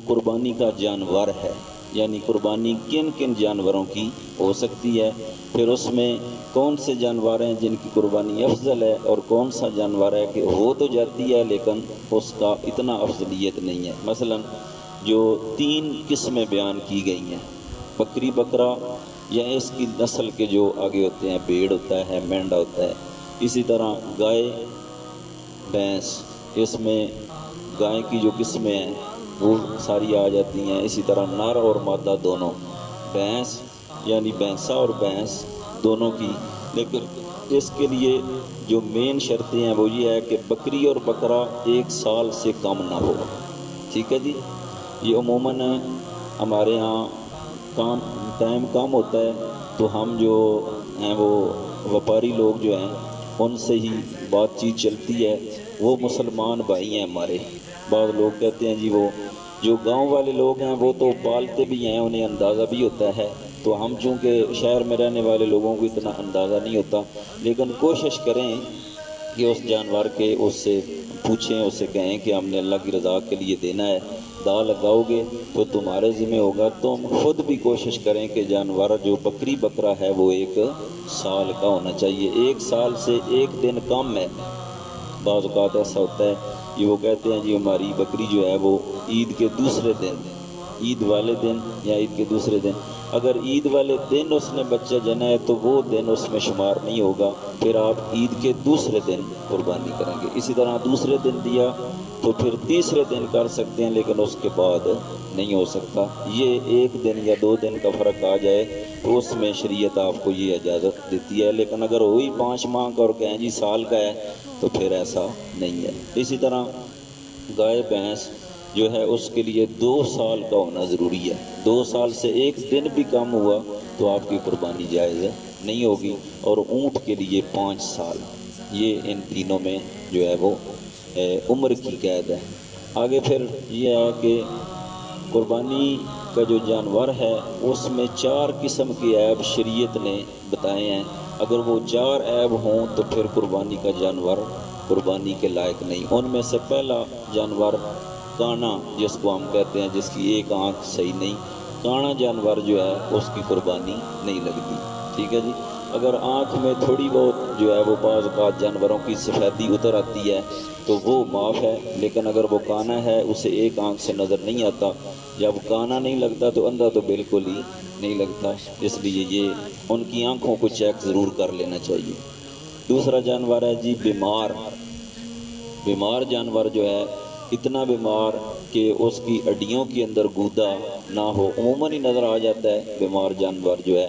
قربانی کا جانور ہے، یعنی قربانی کن کن جانوروں کی ہو سکتی ہے، پھر اس میں کون سے جانور ہیں جن کی قربانی افضل ہے، اور کون سا جانور ہے کہ ہو تو جاتی ہے لیکن اس کا اتنا افضلیت نہیں ہے۔ مثلا جو 3 قسمیں بیان کی گئی ہیں، بکری بکرا یا اس کی نسل کے جو آگے ہوتے ہیں، بھیڑ ہوتا ہے، مینڈا ہوتا ہے، اسی طرح گائے بھینس، اس میں گائے کی جو قسمیں ہیں وہ ساری آ جاتی ہیں، اسی طرح نر اور مادہ دونوں، بھینس یعنی بھینسا اور بھینس دونوں کی، لیکن اس کے لیے جو مین شرطیں ہیں وہ یہ ہے کہ بکری اور بکرا 1 سال سے کم نہ ہو، ٹھیک ہے جی۔ یہ عموماً ہمارے ہاں ٹائم کم ہوتا ہے تو ہم جو ہیں وہ وپاری لوگ جو ہیں ان سے ہی بات چیت چلتی ہے، وہ مسلمان بھائی ہیں ہمارے، بعض لوگ کہتے ہیں جی وہ جو گاؤں والے لوگ ہیں وہ تو پالتے بھی ہیں، انہیں اندازہ بھی ہوتا ہے، تو ہم چونکہ شہر میں رہنے والے لوگوں کو اتنا اندازہ نہیں ہوتا، لیکن کوشش کریں کہ اس جانور کے اس سے پوچھیں، اس سے کہیں کہ ہم نے اللہ کی رضا کے لیے دینا ہے، دا لگاؤ گے تو تمہارے ذمہ ہوگا، تم خود بھی کوشش کریں کہ جانور جو بکری بکرا ہے وہ 1 سال کا ہونا چاہیے، 1 سال سے 1 دن کم ہے۔ بعض اوقات ایسا ہوتا ہے کہ وہ کہتے ہیں جی ہماری بکری جو ہے وہ عید کے دوسرے دن، عید والے دن یا عید کے دوسرے دن، اگر عید والے دن اس نے بچہ جنا ہے تو وہ دن اس میں شمار نہیں ہوگا، پھر آپ عید کے دوسرے دن قربانی کریں گے۔ اسی طرح دوسرے دن دیا تو پھر تیسرے دن کر سکتے ہیں، لیکن اس کے بعد نہیں ہو سکتا۔ یہ 1 دن یا 2 دن کا فرق آ جائے تو اس میں شریعت آپ کو یہ اجازت دیتی ہے، لیکن اگر وہی 5 ماہ کا اور کہیں جی سال کا ہے تو پھر ایسا نہیں ہے۔ اسی طرح گائے بھینس جو ہے اس کے لیے 2 سال کا ہونا ضروری ہے، 2 سال سے 1 دن بھی کم ہوا تو آپ کی قربانی جائز نہیں ہوگی، اور اونٹ کے لیے 5 سال، یہ ان تینوں میں جو ہے وہ عمر کی قید ہے۔ آگے پھر یہ ہے کہ قربانی کا جو جانور ہے اس میں 4 قسم کے عیب شریعت نے بتائے ہیں، اگر وہ 4 عیب ہوں تو پھر قربانی کا جانور قربانی کے لائق نہیں۔ ان میں سے پہلا جانور کانا، جس کو ہم کہتے ہیں جس کی 1 آنکھ صحیح نہیں، کانا جانور جو ہے اس کی قربانی نہیں لگتی، ٹھیک ہے جی۔ اگر آنکھ میں تھوڑی بہت جو ہے وہ بعض اوقات جانوروں کی سفیدی اتر آتی ہے تو وہ معاف ہے، لیکن اگر وہ کانا ہے، اسے 1 آنکھ سے نظر نہیں آتا، جب کانا نہیں لگتا تو اندھا تو بالکل ہی نہیں لگتا، اس لیے یہ ان کی آنکھوں کو چیک ضرور کر لینا چاہیے۔ دوسرا جانور ہے جی بیمار جانور جو ہے اتنا بیمار کہ اس کی ہڈیوں کے اندر گودا نہ ہو، عموماً ہی نظر آ جاتا ہے بیمار جانور جو ہے،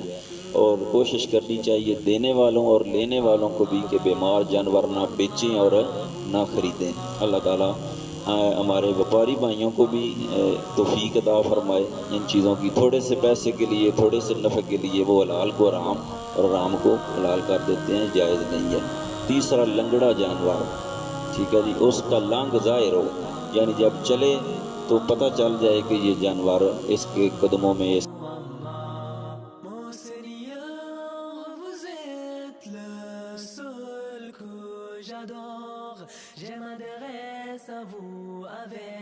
اور کوشش کرنی چاہیے دینے والوں اور لینے والوں کو بھی کہ بیمار جانور نہ بیچیں اور نہ خریدیں۔ اللہ تعالیٰ ہمارے وپاری بھائیوں کو بھی توفیق عطا فرمائے، ان چیزوں کی تھوڑے سے پیسے کے لیے، تھوڑے سے نفع کے لیے وہ حلال کو حرام اور حرام کو حلال کر دیتے ہیں، جائز نہیں ہے۔ تیسرا لنگڑا جانور، ٹھیک ہے جی، اس کا لنگ ظاہر ہو، یعنی جب چلے تو پتہ چل jائے کہ یہ جانور اس کے قدموں میں Mon Seigneur, vous êtes le seul que j'adore. Je m'adresse à vous avec